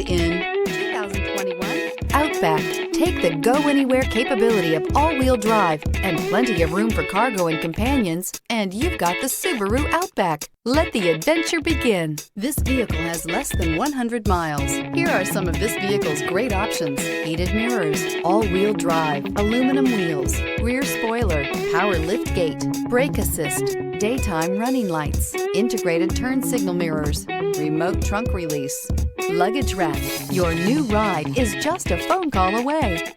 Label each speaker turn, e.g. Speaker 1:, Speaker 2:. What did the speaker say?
Speaker 1: In 2021 Outback, take the go-anywhere capability of all-wheel drive and plenty of room for cargo and companions, and you've got the Subaru Outback. Let the adventure begin. This vehicle has less than 100 miles. Here are some of this vehicle's great options: heated mirrors, all-wheel drive, aluminum wheels, rear spoiler, power liftgate, brake assist, daytime running lights, integrated turn signal mirrors, remote trunk release, luggage rack. Your new ride is just a phone call away.